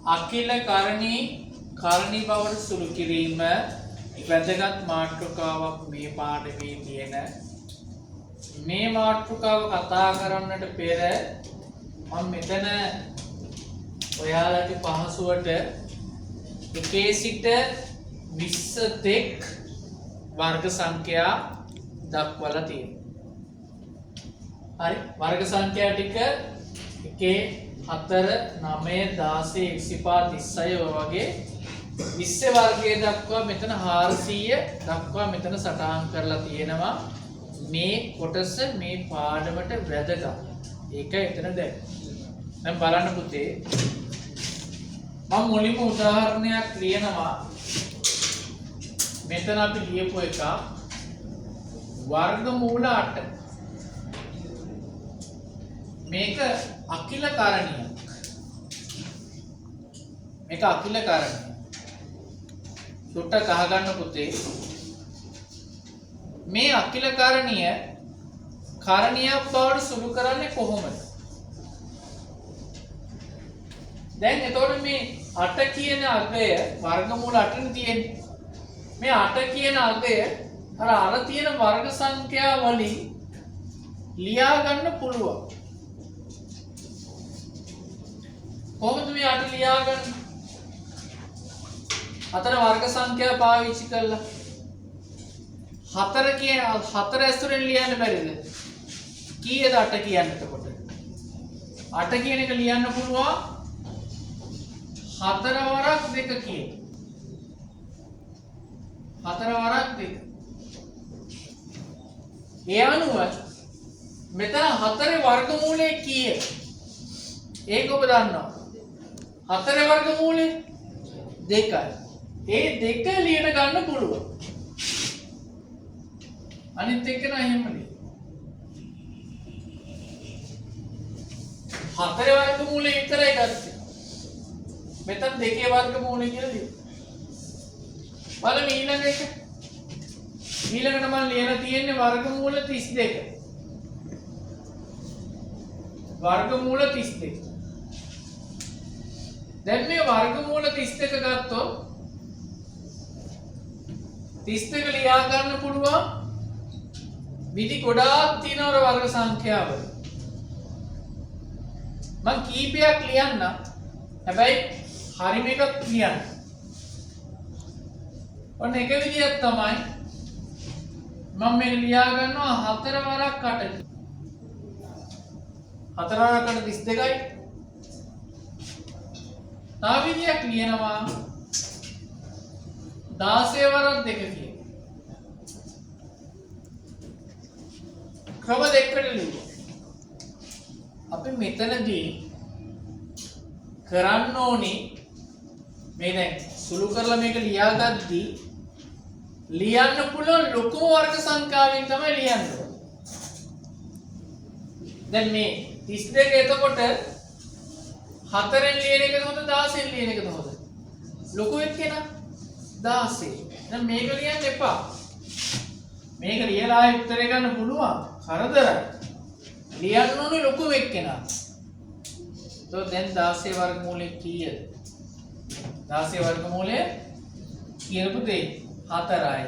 අකිල කරණී බවට සුළු කිරීම වැදගත් මාතෘකාවක් මේ පාඩමේ තියෙන. මේ මාතෘකාව කතා කරන්නට පෙර මම මෙතන ඔයාලට පහසුවට එකේ සිට 20 තෙක් වර්ග සංඛ්‍යා දක්වලා තියෙනවා. හරි, වර්ග සංඛ්‍යා ටික 1 4 9 16 25 36 වගේ 20 වර්ගයේ දක්වා මෙතන 400 දක්වා මෙතන සටහන් කරලා තියෙනවා. මේ කොටස මේ පාඩමට වැදගත්. ඒක එතන දැන්. දැන් බලන්න පුතේ. මම මුලින්ම උදාහරණයක් ලියනවා. මෙතන අපි ලියපු එක වර්ගමූල 8. මේක අකිල කරණියක්. මේක අකිල කරණිය. සුට්ටක් අහගන්න පුතේ. මේ අකිල කරණිය කරණියක් බවට සුළු කරන්නේ කොහොමද? දැන් එතකොට මේ 8 කියන අගය වර්ගමූල 8 නේ තියෙන්නේ. මේ 8 කියන අගය අර තියෙන වර්ග සංඛ්‍යා වලින් ලියා ගන්න පුළුවන්. කොහොමද මේ 8 ලියා ගන්න? 4 වර්ග සංඛ්‍යා පාවිච්චි කරලා 4 ඇසුරෙන් ලියන්න බැරිද? කීයද 8 කියන්නේ එතකොට? 8 කියන එක ලියන්න පුළුවන් 4 වරක් 2 කියන. 4 වරක් 2. ඒ අනුව මෙතන 4 වර්ගමූලය කීයද? ඒක ඔබ දන්නවා. 4 වර්ගමූලය 2යි. ඒ 2 ලියන ගන්න පුළුවන්. අනිත් එක නෑ එහෙම නේ. 4 වර්ගමූලය විතරයි ගත්තේ. මෙතන 2 වර්ගමූලය කියලා ලියමු. බලමු ඊළඟ එක. ඊළඟට මම ලියලා තියෙන්නේ වර්ගමූල 32. වර්ගමූල 32. දැන් මේ වර්ගමූල 32 ගත්තොත් 32 ලියා ගන්න පුළුවන් විදි ගොඩාක් තියෙනවා වර්ග සංඛ්‍යාවල. මම කීපයක් ලියන්න. හැබැයි හරිම එකක් ලියන්න. ඔන්න එක විදියක් තමයි මම මේක ලියා ගන්නවා 4 වරක් 8. 4 වරක් 8 32යි. තව විදියක් ලියනවා 16 වරක් 2 කියන. ක්‍රම දෙකකට ලියුවා. අපි මෙතනදී කරන්න ඕනේ මේ දැන් සුළු කරලා මේක ලියාගද්දී ලියන්න පුළුවන් ලොකුම වර්ග සංඛ්‍යාවෙන් තමයි ලියන්න ඕනේ. දැන් මේ 32 එතකොට 4ෙන් ලියන එකද හොඳ 16ෙන් ලියන එකද හොඳ? ලොකු එක්කේන 16. දැන් මේක ලියන්න එපා. මේක ලියලා ආයෙ උත්තරේ ගන්න පුළුවන්. කරදරයි. ලියන්න ඕනේ ලොකු එක්කේන. તો දැන් 16 වර්ගමූලය කීයද? 16 වර්ගමූලය කීයද පුතේ? 4යි.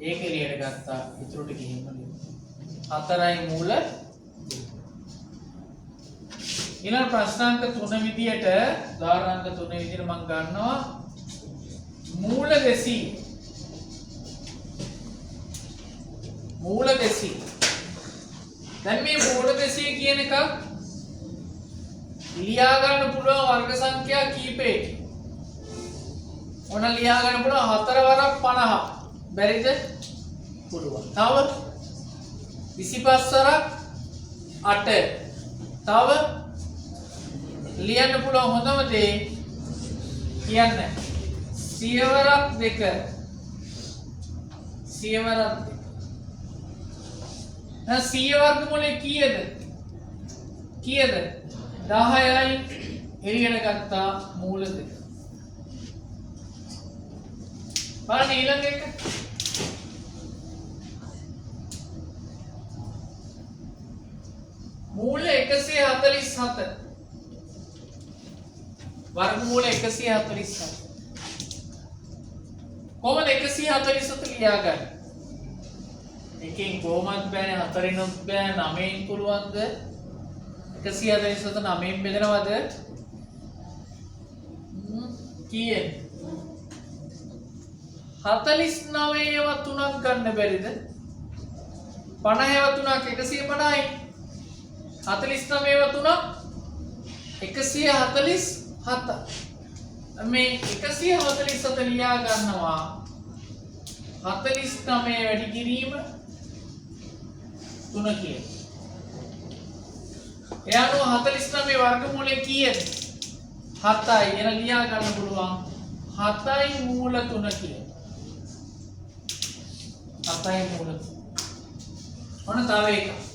ඒක එළියට ගත්තා. ඉතුරු ටික එහෙම ලියමු. 4යි මූල. ඊළඟ ප්‍රශ්නාංක 3 විදියට උදාහරණාංක 3 විදියට මම ගන්නවා මූල 200. මූල 200. දැන් මේ මූල 200 කියන එක ලියා ගන්න පුළුවන් වර්ග සංඛ්‍යා කීපයක? ඕන ලියා ගන්න පුළුවන් 4 වරක් 50. බැරිද? පුළුවන්. තව 25 වරක් 8. තව ලියන්න පුළුවන් හොඳම දේ කියන්නේ 100 වරක් 2. 100 වරක් 2. දැන් 100 වර්ගමූලය කීයද? කීයද? 10යි. එළියට ගත්තා මූල 2. බලන්න ඊළඟ එක. මූල 147. වර්ගමූල 147. කොහොමද 147 ලියාගන්නේ? එකෙන් කොහොමද බෑනේ 4ිනුත් බෑ 9න් පුළුවන්ද? 147 9න් බෙදනවද? කීයෙන්? 49ව 3ක් ගන්න බැරිද? 50ව 3ක් 150යි. 49ව 3ක් 147. මේ 147 ලියා ගන්නවා 49 වැඩි කිරීම 3 කියන. එයාට 49 වර්ගමූලය කීයද? 7යි. එන ලියා ගන්න පුළුවන් 7යි මූල 3 කියන. 7යි මූල 3. ඔන්න තව එකක්.